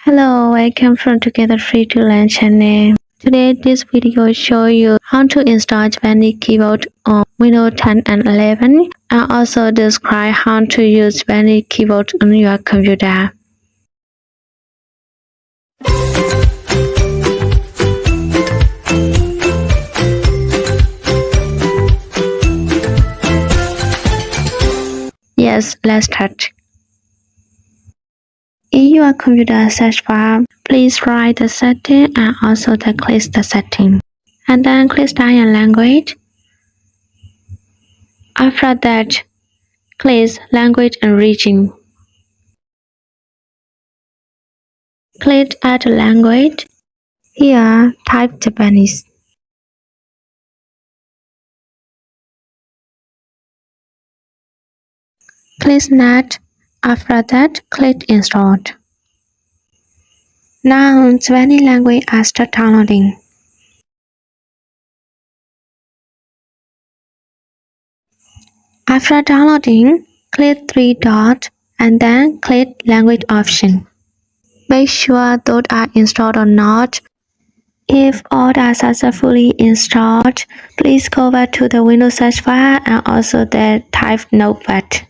Hello, welcome from Togetherfreetolearn channel. Today this video show you how to install Japanese keyboard on Windows 10 and 11 and also describe how to use Japanese keyboard on your computer. Yes, let's start. In your computer search bar, please write the setting and also click the setting. And then click Dial Language. After that, click Language and Region. Click Add Language. Here, type Japanese. Click Next. After that, click Install. Now, Japanese language are start downloading. After downloading, click three dots and then click Language option. Make sure those are installed or not. If all are successfully installed, please go back to the Windows search bar and also type Notepad.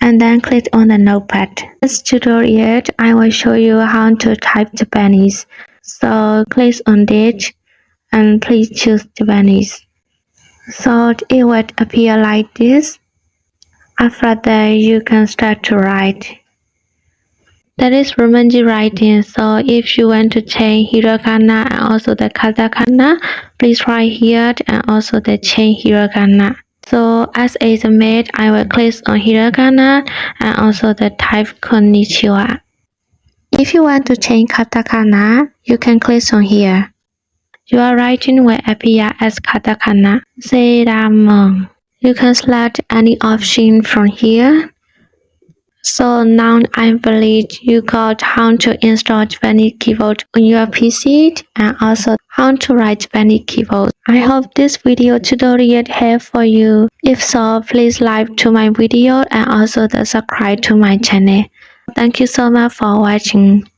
And then click on the notepad. In this tutorial, I will show you how to type Japanese. So click on it and please choose Japanese. So it will appear like this. After that, you can start to write. That is romanji writing, so if you want to change hiragana and also the katakana, please write here and also change hiragana. So as a mate, I will click on hiragana and also type konnichiwa. If you want to change katakana, you can click on here. Your writing will appear as katakana. Seramon. You can select any option from here. So now I believe you got how to install Japanese keyboard on your PC and also how to write Japanese keyboard. I hope this video tutorial helped for you. If so, please like to my video and also subscribe to my channel. Thank you so much for watching.